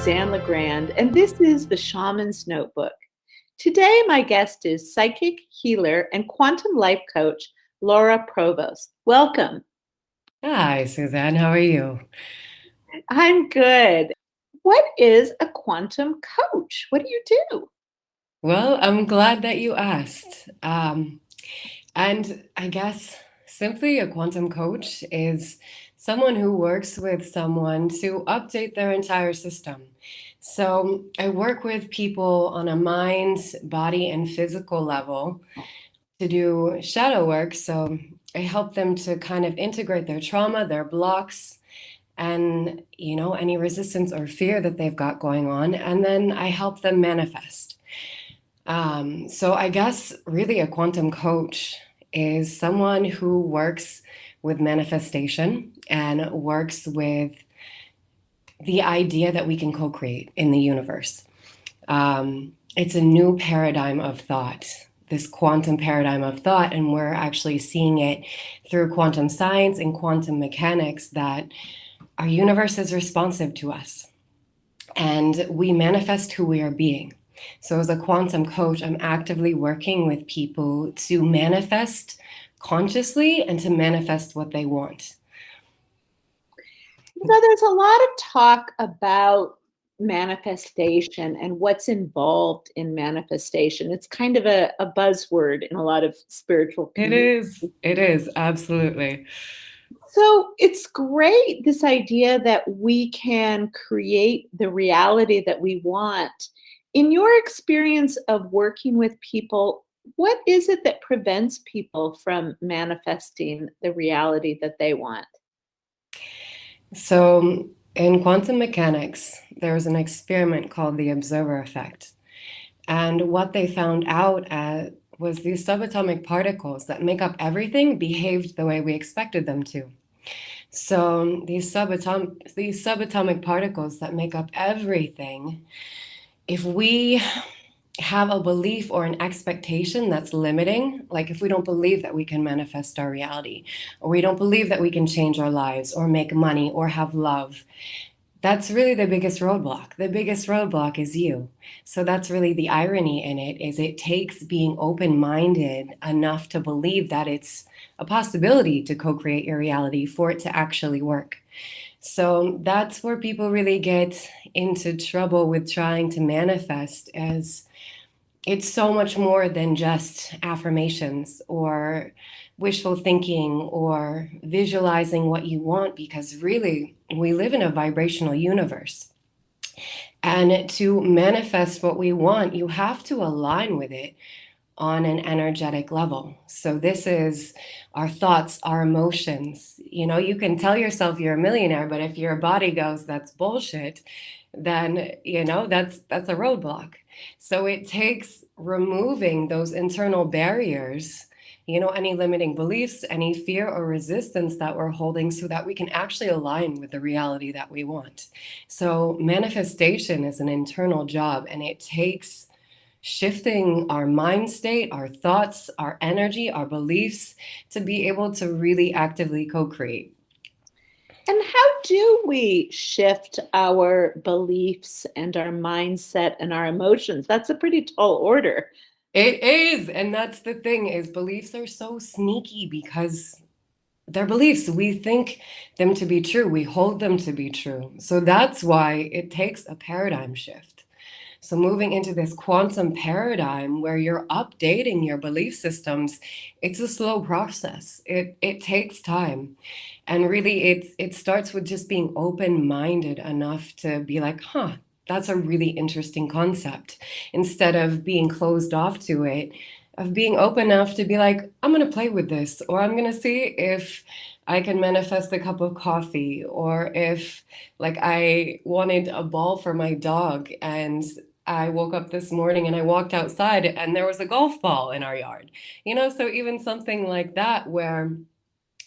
Suzanne LaGrande, and this is the Shaman's Notebook. Today, my guest is psychic, healer, and quantum life coach, Lara Provost. Welcome. Hi, Suzanne. How are you? I'm good. What is a quantum coach? What do you do? Well, I'm glad that you asked. And I guess simply a quantum coach is someone who works with someone to update their entire system. So I work with people on a mind, body, and physical level to do shadow work. So I help them to kind of integrate their trauma, their blocks, and any resistance or fear that they've got going on, and then I help them manifest. So I guess really a quantum coach is someone who works with manifestation and works with the idea that we can co-create in the universe. It's a new paradigm of thought, this quantum paradigm of thought, and we're actually seeing it through quantum science and quantum mechanics that our universe is responsive to us and we manifest who we are being. So, as a quantum coach, I'm actively working with people to manifest consciously and to manifest what they want. There's a lot of talk about manifestation and what's involved in manifestation. It's kind of a buzzword in a lot of spiritual communities. It is, absolutely. So it's great, this idea that we can create the reality that we want. In your experience of working with people, what is it that prevents people from manifesting the reality that they want? So, in quantum mechanics, there was an experiment called the observer effect. And what they found out was these subatomic particles that make up everything behaved the way we expected them to. So these subatomic particles that make up everything, if we have a belief or an expectation that's limiting, like if we don't believe that we can manifest our reality, or we don't believe that we can change our lives or make money or have love, that's really the biggest roadblock. The biggest roadblock is you. So that's really the irony in it, is it takes being open-minded enough to believe that it's a possibility to co-create your reality for it to actually work. So that's where people really get into trouble with trying to manifest, as it's so much more than just affirmations or wishful thinking or visualizing what you want, because really we live in a vibrational universe. And to manifest what we want, you have to align with it on an energetic level. So this is our thoughts, our emotions. You can tell yourself you're a millionaire, but if your body goes, that's bullshit, then that's a roadblock. So it takes removing those internal barriers, any limiting beliefs, any fear or resistance that we're holding, so that we can actually align with the reality that we want. So manifestation is an internal job, and it takes shifting our mind state, our thoughts, our energy, our beliefs to be able to really actively co-create. And how do we shift our beliefs and our mindset and our emotions? That's a pretty tall order. It is, and that's the thing, is beliefs are so sneaky because they're beliefs. We think them to be true. We hold them to be true. So that's why it takes a paradigm shift. So moving into this quantum paradigm where you're updating your belief systems, it's a slow process. It takes time. And really it starts with just being open-minded enough to be like, that's a really interesting concept. Instead of being closed off to it, of being open enough to be like, I'm going to play with this, or I'm going to see if I can manifest a cup of coffee, or if like I wanted a ball for my dog and I woke up this morning and I walked outside and there was a golf ball in our yard. So even something like that, where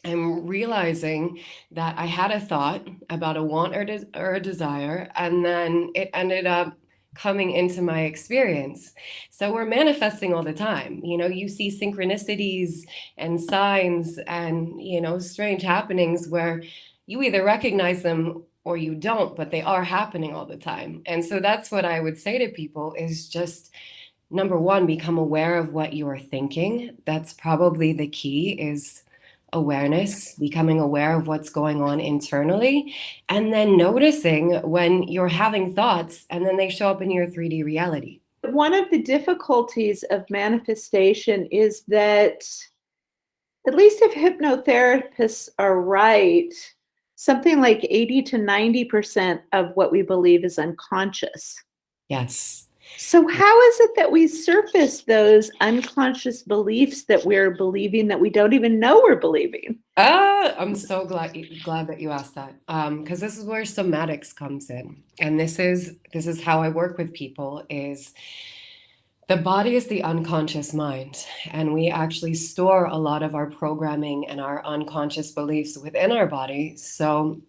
I'm realizing that I had a thought about a want or a desire, and then it ended up coming into my experience. So we're manifesting all the time. You see synchronicities and signs and, strange happenings where you either recognize them or you don't, but they are happening all the time. And so that's what I would say to people is just number one, become aware of what you're thinking. That's probably the key is awareness, becoming aware of what's going on internally, and then noticing when you're having thoughts and then they show up in your 3D reality. One of the difficulties of manifestation is that, at least if hypnotherapists are right, something like 80 to 90% of what we believe is unconscious. Yes. So, how is it that we surface those unconscious beliefs that we're believing that we don't even know we're believing? I'm so glad that you asked that. Because this is where somatics comes in. And this is how I work with people is the body is the unconscious mind, and we actually store a lot of our programming and our unconscious beliefs within our body. So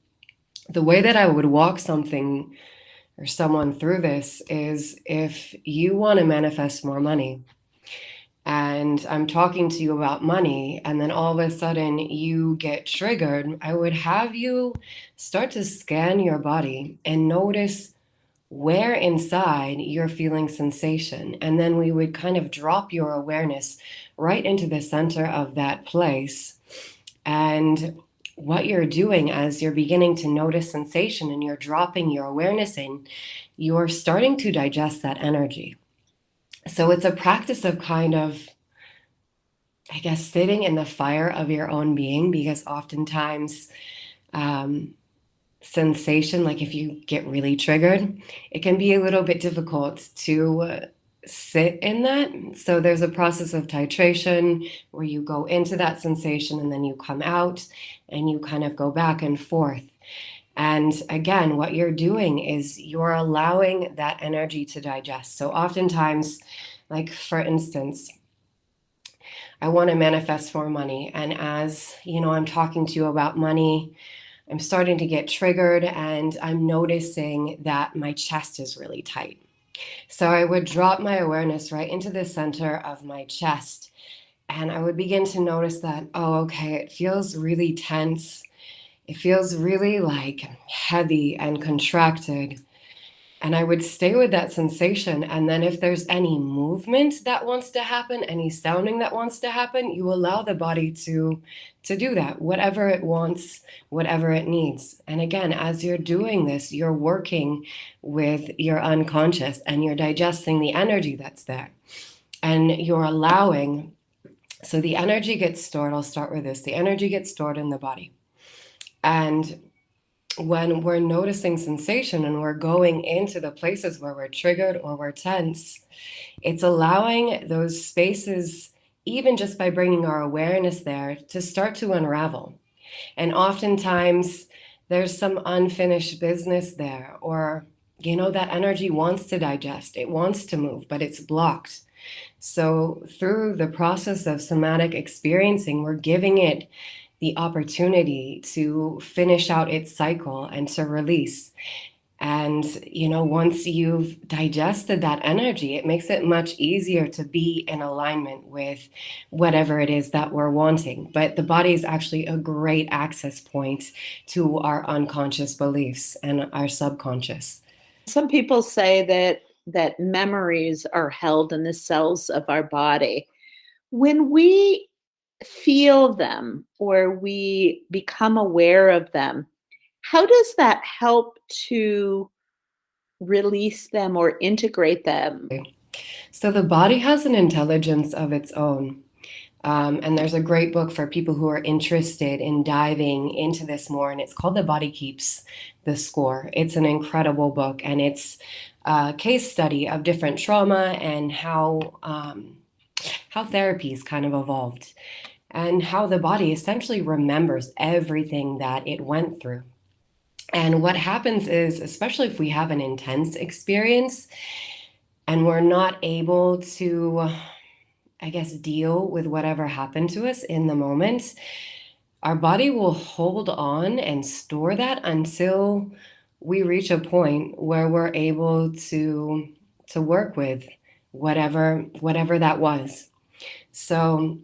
the way that I would walk something or someone through this is if you want to manifest more money and I'm talking to you about money, and then all of a sudden you get triggered, I would have you start to scan your body and notice where inside you're feeling sensation. And then we would kind of drop your awareness right into the center of that place. And what you're doing as you're beginning to notice sensation and you're dropping your awareness in, you're starting to digest that energy. So it's a practice of kind of, I guess, sitting in the fire of your own being, because oftentimes sensation, like if you get really triggered, it can be a little bit difficult to sit in that. So there's a process of titration where you go into that sensation and then you come out and you kind of go back and forth. And again, what you're doing is you're allowing that energy to digest. So oftentimes, like for instance, I want to manifest more money. And as you know, I'm talking to you about money, I'm starting to get triggered and I'm noticing that my chest is really tight. So I would drop my awareness right into the center of my chest and I would begin to notice that, oh, okay, it feels really tense. It feels really like heavy and contracted. And I would stay with that sensation. And then if there's any movement that wants to happen, any sounding that wants to happen, you allow the body to do that, whatever it wants, whatever it needs. And again, as you're doing this, you're working with your unconscious and you're digesting the energy that's there. And you're allowing, so the energy gets stored. I'll start with this. The energy gets stored in the body. And when we're noticing sensation and we're going into the places where we're triggered or we're tense, it's allowing those spaces, even just by bringing our awareness there, to start to unravel. And oftentimes there's some unfinished business there, or, you know, that energy wants to digest, it wants to move, but it's blocked. So through the process of somatic experiencing, we're giving it the opportunity to finish out its cycle and to release. And, you know, once you've digested that energy, it makes it much easier to be in alignment with whatever it is that we're wanting. But the body is actually a great access point to our unconscious beliefs and our subconscious. Some people say that memories are held in the cells of our body. When we feel them or we become aware of them, how does that help to release them or integrate them? So the body has an intelligence of its own. And there's a great book for people who are interested in diving into this more, and it's called The Body Keeps the Score. It's an incredible book, and it's a case study of different trauma and how therapies kind of evolved, and how the body essentially remembers everything that it went through. And what happens is, especially if we have an intense experience and we're not able to, I guess, deal with whatever happened to us in the moment, our body will hold on and store that until we reach a point where we're able to work with whatever that was. So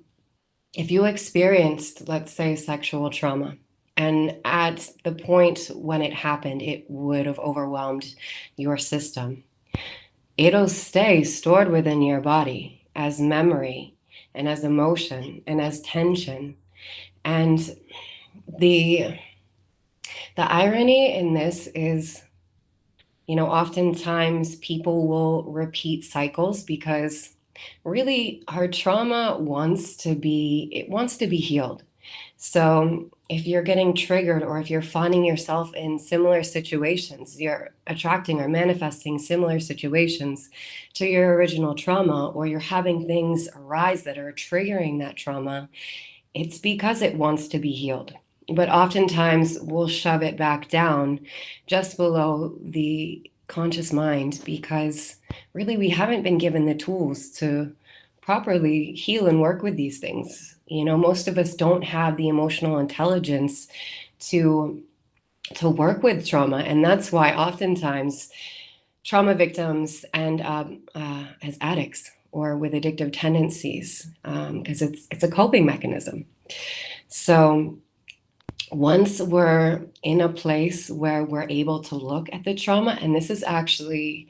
if you experienced, let's say, sexual trauma, And at the point when it happened, it would have overwhelmed your system. It'll stay stored within your body as memory and as emotion and as tension. And the the irony in this is, oftentimes people will repeat cycles because really our trauma wants to be healed. So if you're getting triggered or if you're finding yourself in similar situations, you're attracting or manifesting similar situations to your original trauma, or you're having things arise that are triggering that trauma, it's because it wants to be healed. But oftentimes we'll shove it back down just below the conscious mind because really we haven't been given the tools to properly heal and work with these things. Most of us don't have the emotional intelligence to work with trauma, and that's why oftentimes trauma victims end up as addicts or with addictive tendencies, because it's a coping mechanism. So once we're in a place where we're able to look at the trauma, and this is actually,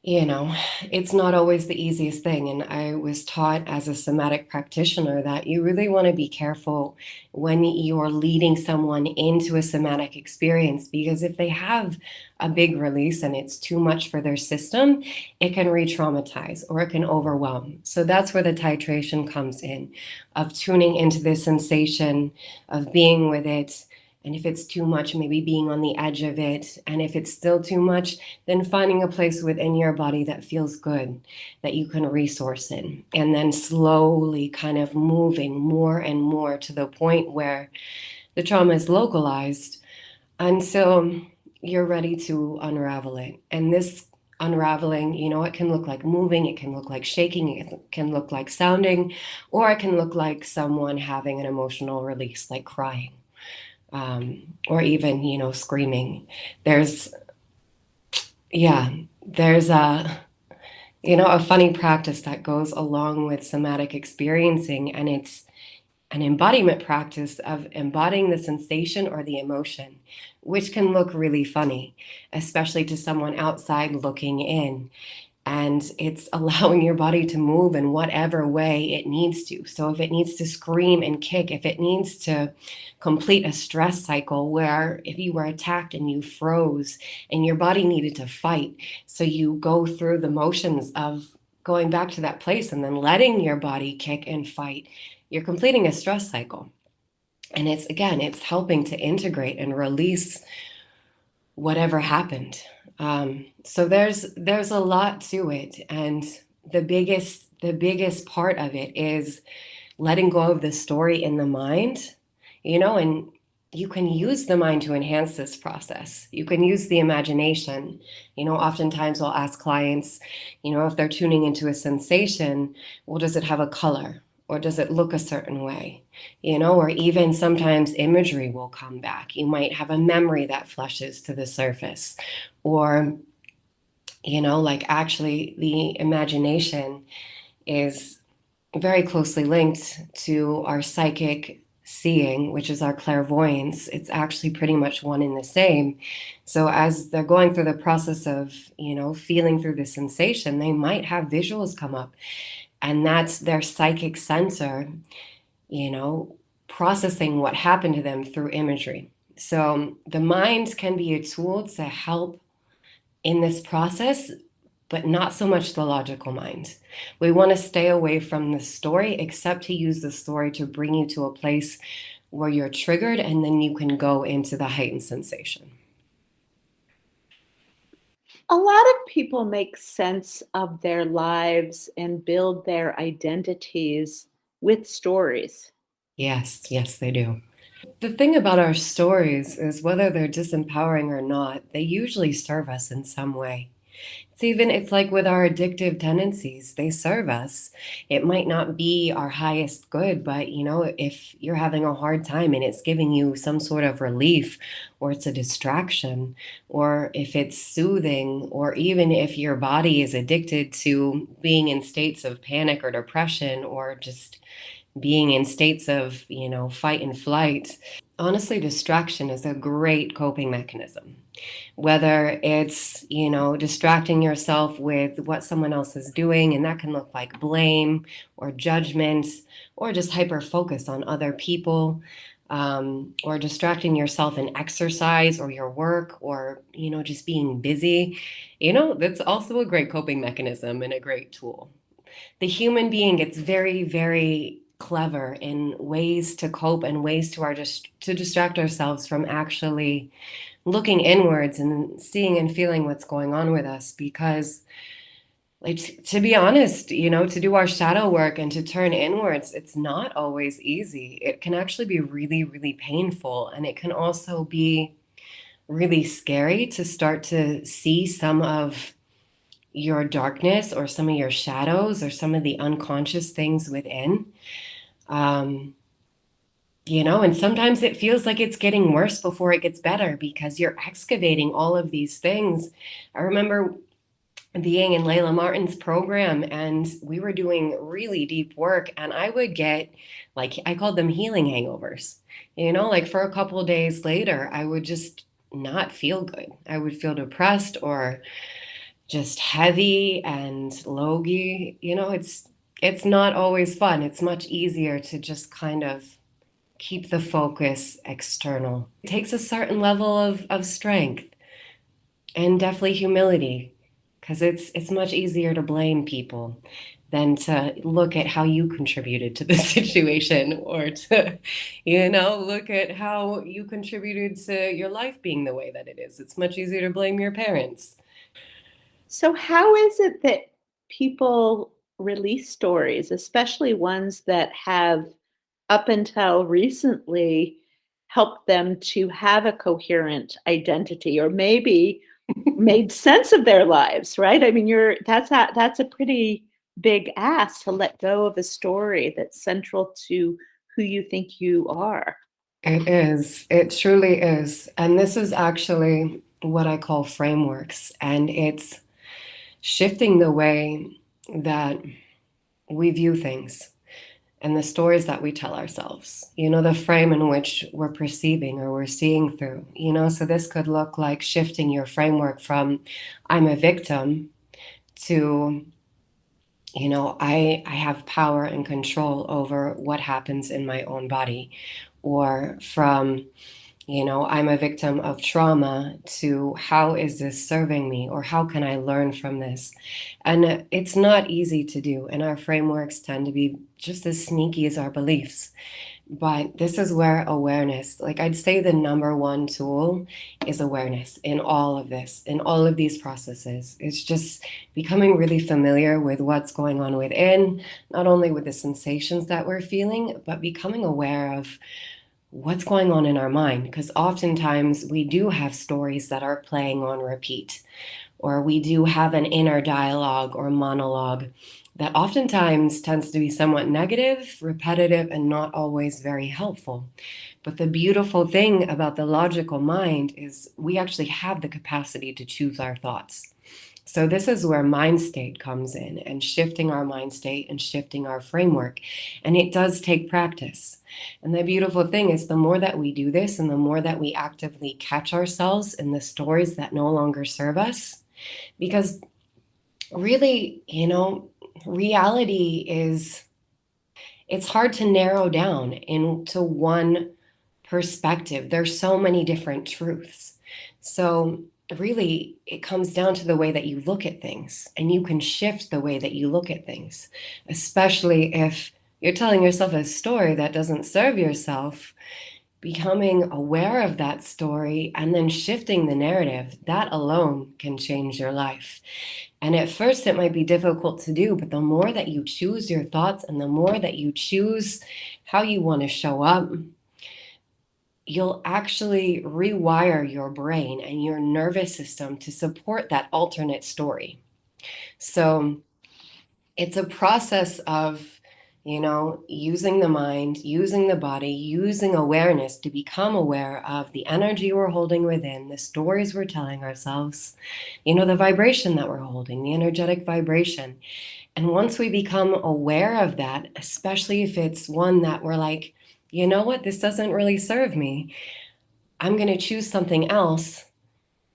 it's not always the easiest thing. And I was taught as a somatic practitioner that you really want to be careful when you're leading someone into a somatic experience, because if they have a big release and it's too much for their system, it can re-traumatize or it can overwhelm. So that's where the titration comes in, of tuning into the sensation, of being with it. And if it's too much, maybe being on the edge of it. And if it's still too much, then finding a place within your body that feels good, that you can resource in. And then slowly kind of moving more and more to the point where the trauma is localized until you're ready to unravel it. And this unraveling, it can look like moving, it can look like shaking, it can look like sounding, or it can look like someone having an emotional release, like crying. Or even, screaming. There's, yeah, there's a funny practice that goes along with somatic experiencing, and it's an embodiment practice of embodying the sensation or the emotion, which can look really funny, especially to someone outside looking in. And it's allowing your body to move in whatever way it needs to. So if it needs to scream and kick, if it needs to complete a stress cycle where if you were attacked and you froze and your body needed to fight, so you go through the motions of going back to that place and then letting your body kick and fight, you're completing a stress cycle. And it's helping to integrate and release whatever happened. So there's a lot to it, and the biggest part of it is letting go of the story in the mind, and you can use the mind to enhance this process. You can use the imagination. Oftentimes I'll ask clients, if they're tuning into a sensation, well, does it have a color? Or does it look a certain way? Or even sometimes imagery will come back. You might have a memory that flushes to the surface. Or, like actually the imagination is very closely linked to our psychic seeing, which is our clairvoyance. It's actually pretty much one and the same. So as they're going through the process of, feeling through the sensation, they might have visuals come up. And that's their psychic center, processing what happened to them through imagery. So the mind can be a tool to help in this process, but not so much the logical mind. We want to stay away from the story, except to use the story to bring you to a place where you're triggered, and then you can go into the heightened sensation. A lot of people make sense of their lives and build their identities with stories. Yes, yes, they do. The thing about our stories is whether they're disempowering or not, they usually serve us in some way. It's like with our addictive tendencies, they serve us. It might not be our highest good, but if you're having a hard time and it's giving you some sort of relief, or it's a distraction, or if it's soothing, or even if your body is addicted to being in states of panic or depression, or just being in states of, fight and flight, Honestly, distraction is a great coping mechanism. Whether it's, distracting yourself with what someone else is doing, and that can look like blame or judgment, or just hyper focus on other people, or distracting yourself in exercise or your work, or, just being busy. That's also a great coping mechanism and a great tool. The human being gets very, very clever in ways to cope and ways to distract ourselves from actually looking inwards and seeing and feeling what's going on with us. Because, like, to be honest, to do our shadow work and to turn inwards, it's not always easy. It can actually be really, really painful, and it can also be really scary to start to see some of your darkness or some of your shadows or some of the unconscious things within. Um, and sometimes it feels like it's getting worse before it gets better because you're excavating all of these things. I remember being in Layla Martin's program, and we were doing really deep work, and I would get, like, I called them healing hangovers. Like, for a couple of days later, I would just not feel good. I would feel depressed or just heavy and logy. It's not always fun. It's much easier to just kind of keep the focus external. It takes a certain level of strength and definitely humility, because it's much easier to blame people than to look at how you contributed to the situation, or to, look at how you contributed to your life being the way that it is. It's much easier to blame your parents. So, how is it that people release stories, especially ones that have up until recently helped them to have a coherent identity, or maybe made sense of their lives, right? I mean, that's a pretty big ask to let go of a story that's central to who you think you are. It is. It truly is. And this is actually what I call frameworks. And it's shifting the way that we view things and the stories that we tell ourselves, the frame in which we're perceiving or we're seeing through, So this could look like shifting your framework from I'm a victim to, I have power and control over what happens in my own body, or from, I'm a victim of trauma to how is this serving me, or how can I learn from this? And it's not easy to do. And our frameworks tend to be just as sneaky as our beliefs. But this is where awareness, like, I'd say the number one tool is awareness in all of this, in all of these processes. It's just becoming really familiar with what's going on within, not only with the sensations that we're feeling, but becoming aware of what's going on in our mind. Because oftentimes we do have stories that are playing on repeat, or we do have an inner dialogue or monologue that oftentimes tends to be somewhat negative, repetitive, and not always very helpful. But the beautiful thing about the logical mind is we actually have the capacity to choose our thoughts. So this is where mind state comes in, and shifting our mind state and shifting our framework. And it does take practice. And the beautiful thing is, the more that we do this and the more that we actively catch ourselves in the stories that no longer serve us, because really, reality is, it's hard to narrow down into one perspective. There's so many different truths. So really, it comes down to the way that you look at things, and you can shift the way that you look at things, especially if you're telling yourself a story that doesn't serve yourself. Becoming aware of that story and then shifting the narrative, that alone can change your life. And at first it might be difficult to do, but the more that you choose your thoughts and the more that you choose how you want to show up, you'll actually rewire your brain and your nervous system to support that alternate story. So it's a process of, using the mind, using the body, using awareness to become aware of the energy we're holding within, the stories we're telling ourselves, the vibration that we're holding, the energetic vibration. And once we become aware of that, especially if it's one that we're like, you know what, this doesn't really serve me. I'm going to choose something else.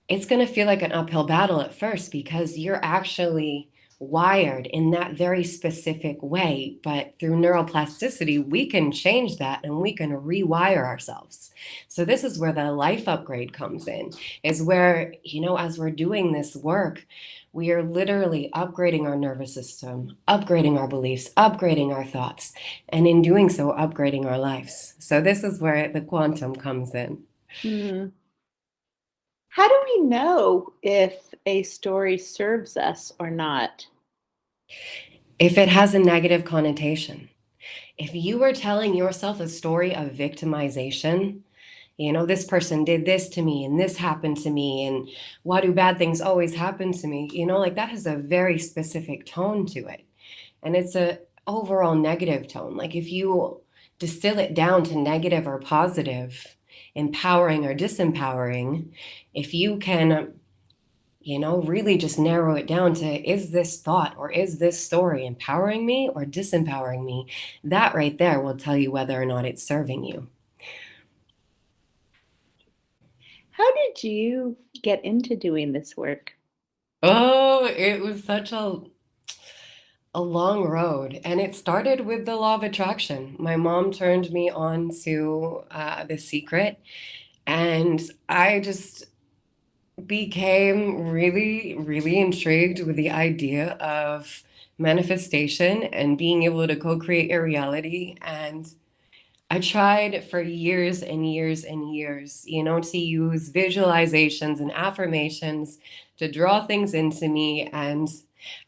It's going to feel like an uphill battle at first because you're actually wired in that very specific way. But through neuroplasticity, we can change that and we can rewire ourselves. So this is where the life upgrade comes in, is where, as we're doing this work, we are literally upgrading our nervous system, upgrading our beliefs, upgrading our thoughts, and in doing so, upgrading our lives. So this is where the quantum comes in. Mm. How do we know if a story serves us or not? If it has a negative connotation, if you were telling yourself a story of victimization, this person did this to me and this happened to me, and why do bad things always happen to me? Like that has a very specific tone to it. And it's a overall negative tone. Like if you distill it down to negative or positive, empowering or disempowering, if you can really just narrow it down to, is this thought or is this story empowering me or disempowering me? That right there will tell you whether or not it's serving you. How did you get into doing this work? Oh, it was such a long road. And it started with the law of attraction. My mom turned me on to The Secret, and I just became really, really intrigued with the idea of manifestation and being able to co-create a reality. And I tried for years and years and years, to use visualizations and affirmations to draw things into me. And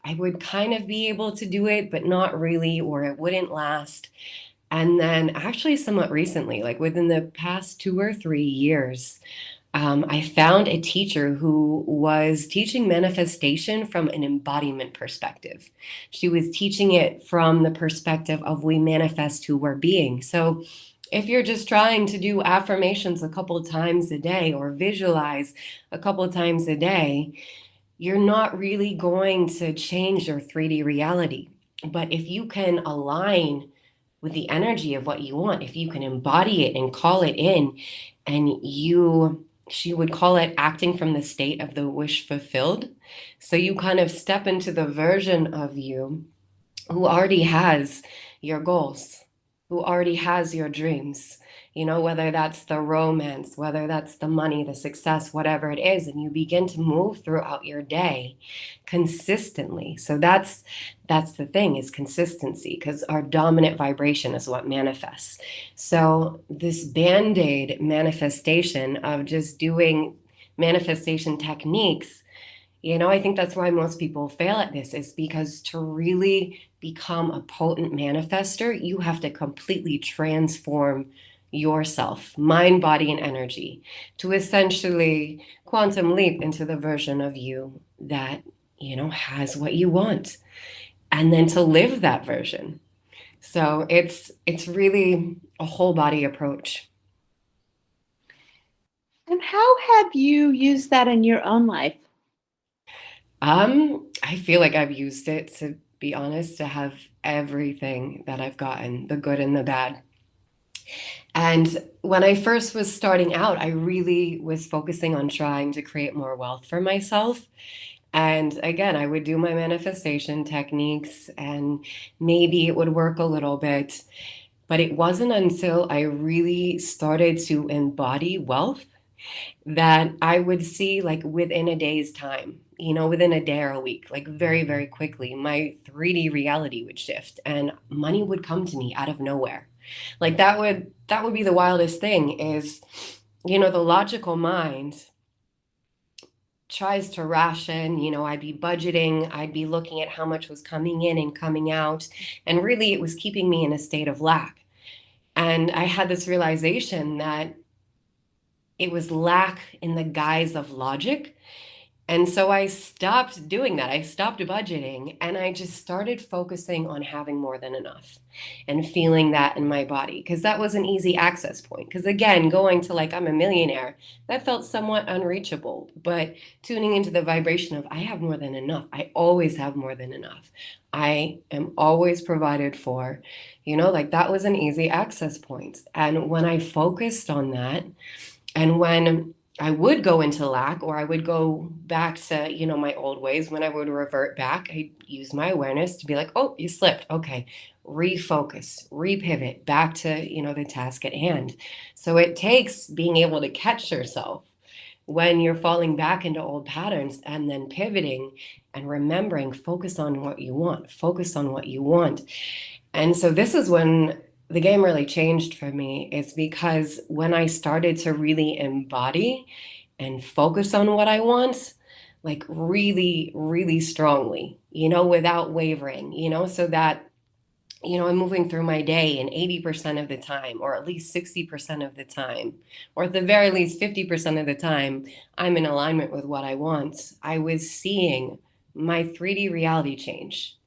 I would kind of be able to do it, but not really, or it wouldn't last. And then, actually, somewhat recently, like within the past 2 or 3 years, I found a teacher who was teaching manifestation from an embodiment perspective. She was teaching it from the perspective of we manifest who we're being. So if you're just trying to do affirmations a couple of times a day or visualize a couple of times a day, you're not really going to change your 3D reality. But if you can align with the energy of what you want, if you can embody it and call it in, and she would call it acting from the state of the wish fulfilled. So you kind of step into the version of you who already has your goals, who already has your dreams, whether that's the romance, whether that's the money, the success, whatever it is, and you begin to move throughout your day consistently. So that's the thing, is consistency, because our dominant vibration is what manifests. So this band-aid manifestation of just doing manifestation techniques, I think that's why most people fail at this, is because to really become a potent manifester, you have to completely transform yourself, mind, body, and energy, to essentially quantum leap into the version of you that, has what you want, and then to live that version. So it's really a whole body approach. And how have you used that in your own life? I feel like I've used it, to be honest, to have everything that I've gotten, the good and the bad. And when I first was starting out, I really was focusing on trying to create more wealth for myself. And again, I would do my manifestation techniques and maybe it would work a little bit. But it wasn't until I really started to embody wealth that I would see, like within a day's time, within a day or a week, like very, very quickly, my 3D reality would shift and money would come to me out of nowhere. Like that would be the wildest thing, is, the logical mind tries to ration, I'd be budgeting, I'd be looking at how much was coming in and coming out, and really it was keeping me in a state of lack. And I had this realization that it was lack in the guise of logic. And so I stopped doing that. I stopped budgeting and I just started focusing on having more than enough and feeling that in my body because that was an easy access point. Because again, going to like, I'm a millionaire, that felt somewhat unreachable. But tuning into the vibration of, I have more than enough. I always have more than enough. I am always provided for, like that was an easy access point. And when I focused on that, and when I would go into lack or I would go back to, my old ways, when I would revert back, I use my awareness to be like, oh, you slipped. Okay. Refocus, repivot back to, the task at hand. So it takes being able to catch yourself when you're falling back into old patterns and then pivoting and remembering, focus on what you want, focus on what you want. And so this is when the game really changed for me. It's because when I started to really embody and focus on what I want, like really, really strongly, without wavering, so that, I'm moving through my day and 80% of the time, or at least 60% of the time, or at the very least 50% of the time, I'm in alignment with what I want. I was seeing my 3D reality change.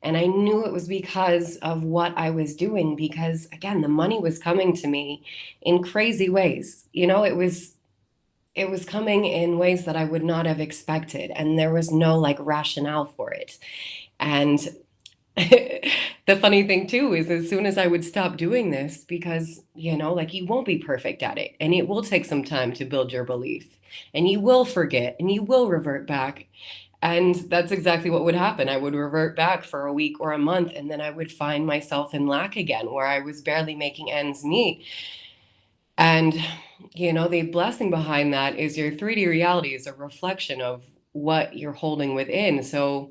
And I knew it was because of what I was doing, because again, the money was coming to me in crazy ways. It was coming in ways that I would not have expected. And there was no like rationale for it. And the funny thing too is as soon as I would stop doing this, because, like you won't be perfect at it. And it will take some time to build your belief. And you will forget and you will revert back. And that's exactly what would happen. I would revert back for a week or a month, and then I would find myself in lack again, where I was barely making ends meet. And, the blessing behind that is your 3D reality is a reflection of what you're holding within. So,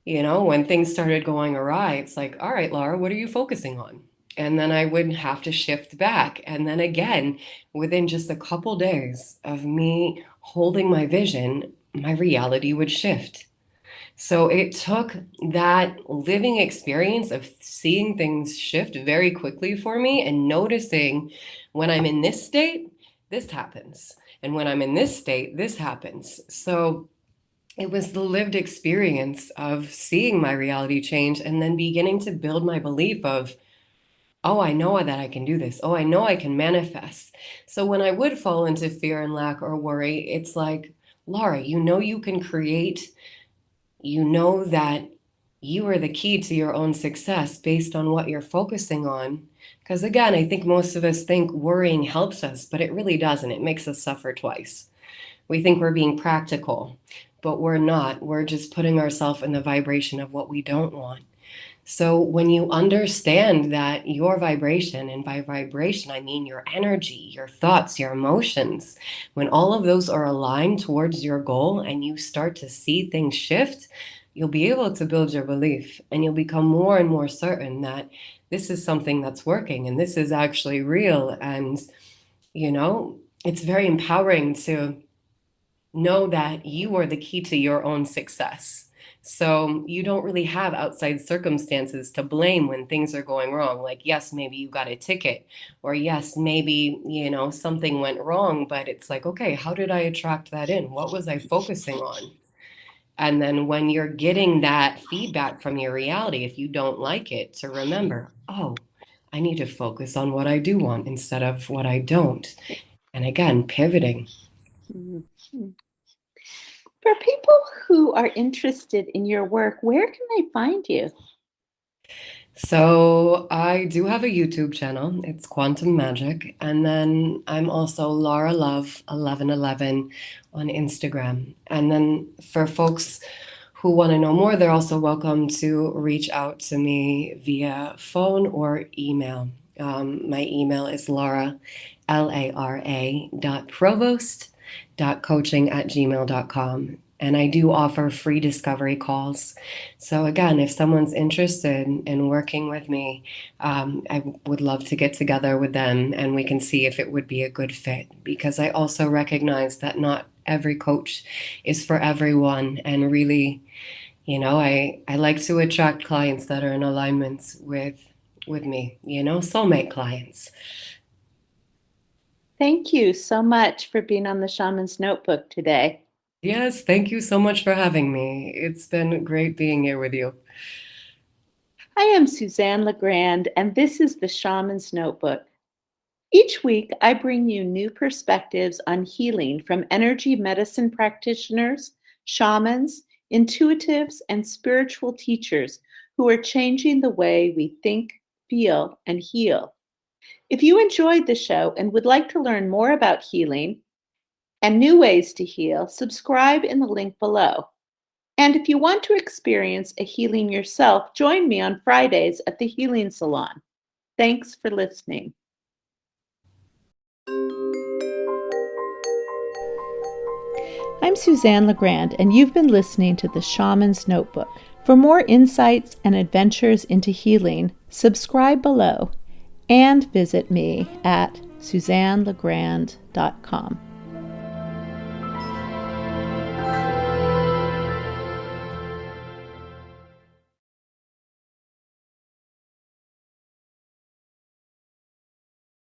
when things started going awry, it's like, all right, Lara, what are you focusing on? And then I would have to shift back. And then again, within just a couple days of me holding my vision, my reality would shift. So it took that living experience of seeing things shift very quickly for me and noticing when I'm in this state, this happens. And when I'm in this state, this happens. So it was the lived experience of seeing my reality change and then beginning to build my belief of, oh, I know that I can do this. Oh, I know I can manifest. So when I would fall into fear and lack or worry, it's like, Laura, you can create, that you are the key to your own success based on what you're focusing on. Because again, I think most of us think worrying helps us, but it really doesn't. It makes us suffer twice. We think we're being practical, but we're not. We're just putting ourselves in the vibration of what we don't want. So when you understand that your vibration, and by vibration, I mean your energy, your thoughts, your emotions, when all of those are aligned towards your goal and you start to see things shift, you'll be able to build your belief and you'll become more and more certain that this is something that's working and this is actually real. And, it's very empowering to know that you are the key to your own success. So you don't really have outside circumstances to blame when things are going wrong. Like, yes, maybe you got a ticket, or yes, maybe, something went wrong, but it's like, okay, how did I attract that in? What was I focusing on? And then when you're getting that feedback from your reality, if you don't like it, to remember, oh, I need to focus on what I do want instead of what I don't. And again, pivoting. Mhm. For people who are interested in your work, where can they find you? So I do have a YouTube channel. It's Quantum Magic. And then I'm also Lara Love 1111 on Instagram. And then for folks who want to know more, they're also welcome to reach out to me via phone or email. My email is Lara, Lara dot provost dot coaching at gmail.com. And I do offer free discovery calls. So again, if someone's interested in working with me, I would love to get together with them and we can see if it would be a good fit. Because I also recognize that not every coach is for everyone. And really, I like to attract clients that are in alignment with me, soulmate clients. Thank you so much for being on the Shaman's Notebook today. Yes, thank you so much for having me. It's been great being here with you. I am Suzanne LaGrande, and this is the Shaman's Notebook. Each week, I bring you new perspectives on healing from energy medicine practitioners, shamans, intuitives, and spiritual teachers who are changing the way we think, feel, and heal. If you enjoyed the show and would like to learn more about healing and new ways to heal, subscribe in the link below. And if you want to experience a healing yourself, join me on Fridays at the Healing Salon. Thanks for listening. I'm Suzanne LaGrande, and you've been listening to the Shaman's Notebook. For more insights and adventures into healing, subscribe below and visit me at SuzanneLaGrande.com.